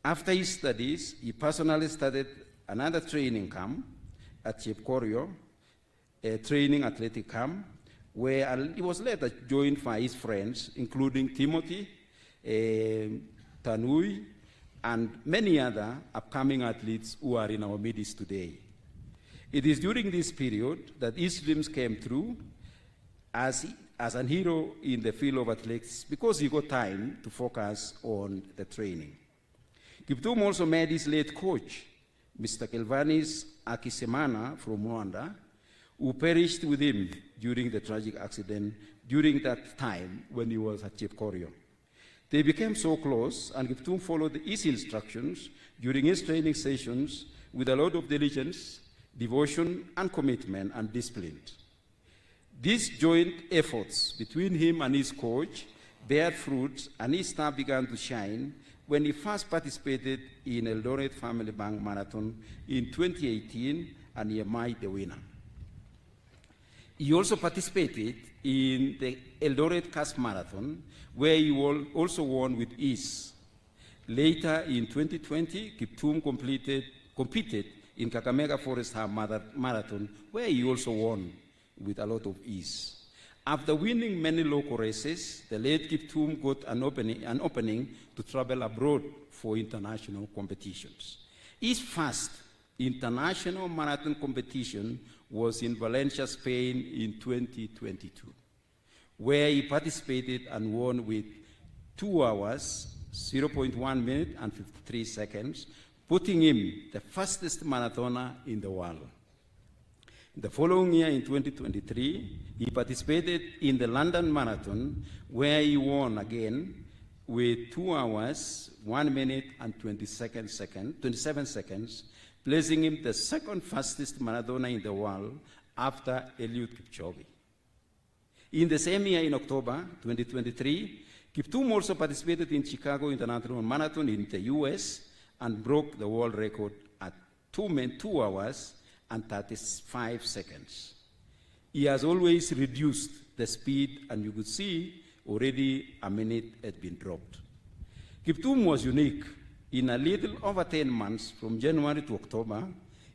After his studies, he personally started another training camp at Chepkorio, a training athletic camp, where he was later joined by his friends, including Timothy, Tanui, and many other upcoming athletes who are in our midst today. It is during this period that his dreams came true as an hero in the field of athletics because he got time to focus on the training. Kiptum also met his late coach, Mr. Kelvanis Akisemana from Rwanda, who perished with him during the tragic accident during that time when he was at Chepkorio. They became so close, and Kiptum followed his instructions during his training sessions with a lot of diligence, devotion, and commitment and discipline. These joint efforts between him and his coach bear fruit, and his star began to shine when he first participated in Eldoret Family Bank Marathon in 2018, and he emerged the winner. He also participated in the Eldoret Cast Marathon, where he also won with ease. Later in 2020, Kiptum competed in Kakamega Forest Hub Marathon, where he also won with a lot of ease. After winning many local races, the late Kiptum got an opening to travel abroad for international competitions. His first international marathon competition was in Valencia, Spain in 2022, where he participated and won with 2 hours, 0.1 minute and 53 seconds, putting him the fastest marathoner in the world. The following year, in 2023, he participated in the London Marathon, where he won again with 2 hours, 1 minute and 27 seconds, placing him the second fastest marathoner in the world after Eliud Kipchoge. In the same year, in October 2023, Kiptum also participated in Chicago International Marathon in the US and broke the world record at 2 hours and 35 seconds. He has always reduced the speed, and you could see already a minute had been dropped. Kiptum was unique. In a little over 10 months, from January to October,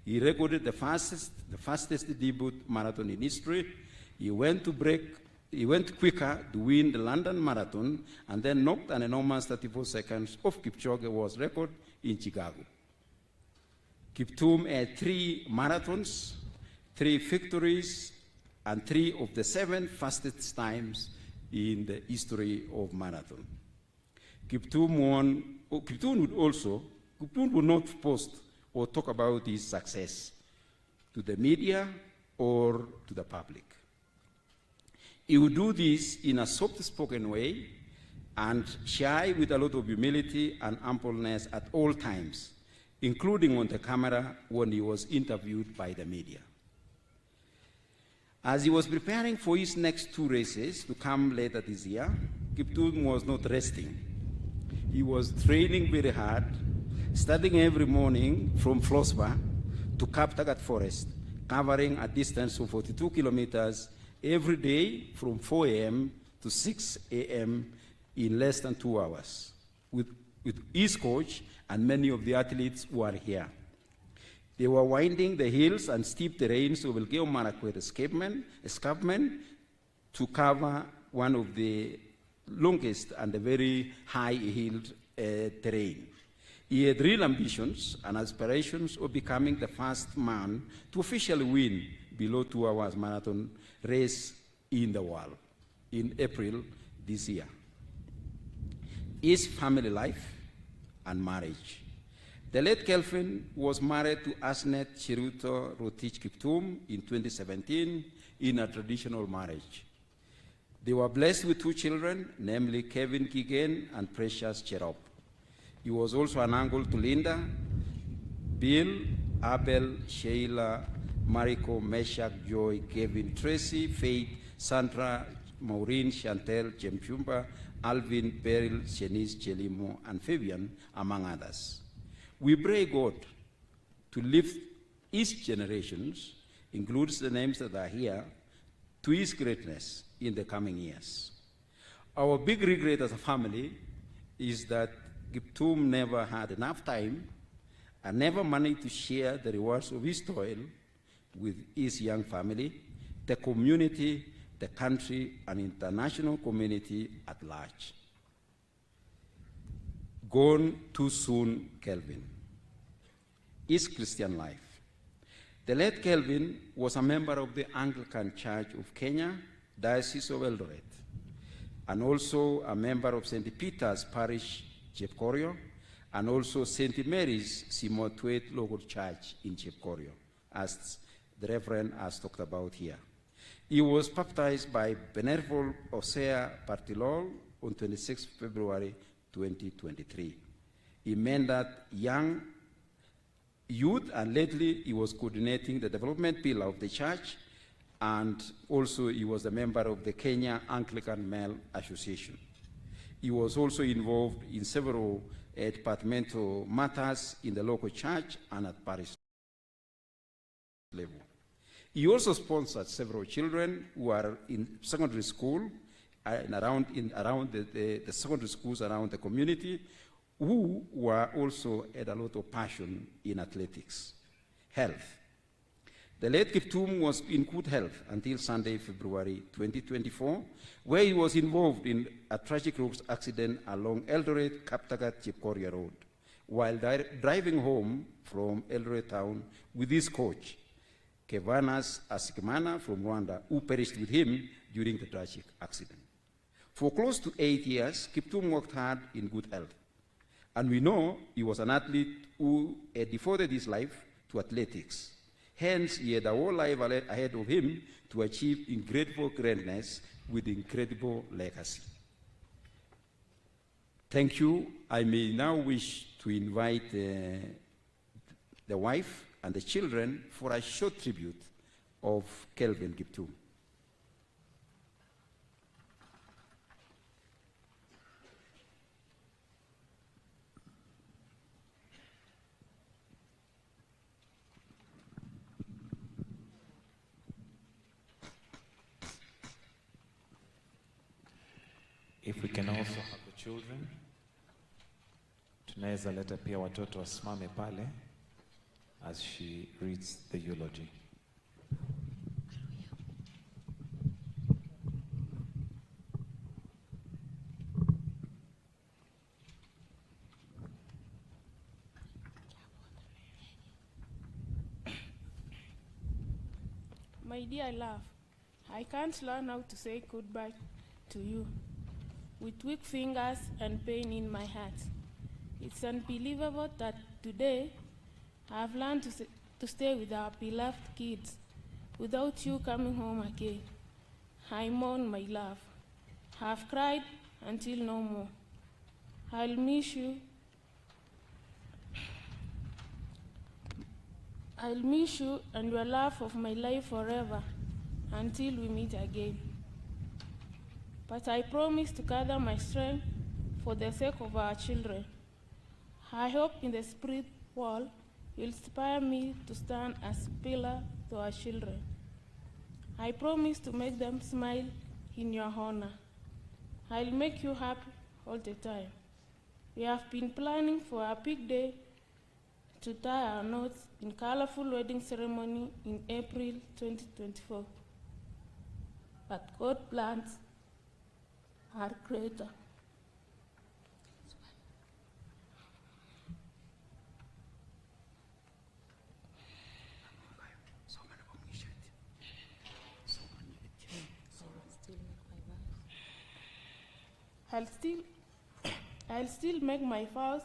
he recorded the fastest debut marathon in history. He went quicker to win the London Marathon, and then knocked an enormous 34 seconds off Kipchoge's record in Chicago. Kiptum had 3 marathons, 3 victories, and 3 of the 7 fastest times in the history of marathon. Kiptum would not post or talk about his success to the media or to the public. He would do this in a soft-spoken way and shy with a lot of humility and humbleness at all times, including on the camera when he was interviewed by the media. As he was preparing for his next 2 races to come later this year, Kiptum was not resting. He was training very hard, studying every morning from Flossbar to Kaptagat Forest, covering a distance of 42 kilometers every day from 4 a.m. to 6 a.m. in less than 2 hours, with his coach and many of the athletes who are here. They were winding the hills and steep terrains of Elgeyo Marakwet escarpment to cover one of the longest and a very high-hilled terrain. He had real ambitions and aspirations of becoming the first man to officially win below 2 hours marathon race in the world in April this year. His family life and marriage. The late Kelvin was married to Asnet Chiruto Rotich Kiptum in 2017 in a traditional marriage. They were blessed with 2 children, namely Kevin Kigen and Precious Cherop. He was also an uncle to Linda, Bill, Abel, Sheila, Mariko, Meshach, Joy, Kevin, Tracy, Faith, Sandra, Maureen, Chantel, Jemchumba, Alvin, Beryl, Shenice, Chelimo, and Fabian, among others. We pray God to lift his generations, includes the names that are here, to his greatness in the coming years. Our big regret as a family is that Kiptum never had enough time and never managed to share the rewards of his toil with his young family, the community, the country, and international community at large. Gone too soon, Kelvin. His Christian life. The late Kelvin was a member of the Anglican Church of Kenya, Diocese of Eldoret, and also a member of St. Peter's Parish, Chepkorio, and also St. Mary's Simotwet Local Church in Chepkorio, as the Reverend has talked about here. He was baptized by Venerable Hosea Partilol on 26 February 2023. He mentored young youth, and lately he was coordinating the development pillar of the church, and also he was a member of the Kenya Anglican Male Association. He was also involved in several departmental matters in the local church and at parish level. He also sponsored several children who are in secondary school and around the secondary schools around the community, who were also had a lot of passion in athletics. Health. The late Kiptum was in good health until Sunday, February 2024, where he was involved in a tragic road accident along Eldoret Kaptagat Chepkorio Road while driving home from Eldoret town with his coach, Kevanas Asikimana from Rwanda, who perished with him during the tragic accident. For close to 8 years, Kiptum worked hard in good health. And we know he was an athlete who had devoted his life to athletics. Hence, he had a whole life ahead of him to achieve incredible greatness with incredible legacy. Thank you. I may now wish to invite the wife and the children for a short tribute of Kelvin Kiptum. If we can also have the children, tunaweza leta pia watoto wasimame pale as she reads the eulogy. My dear love, I can't learn how to say goodbye to you. With weak fingers and pain in my heart. It's unbelievable that today I've learned to stay with our beloved kids without you coming home again. I mourn my love. I've cried until no more. I'll miss you. I'll miss you and your love of my life forever until we meet again. But I promise to gather my strength for the sake of our children. I hope in the spirit world you'll inspire me to stand as a pillar to our children. I promise to make them smile in your honor. I'll make you happy all the time. We have been planning for a big day to tie our knots in colorful wedding ceremony in April 2024. But God's plans are greater. I'll still make my vows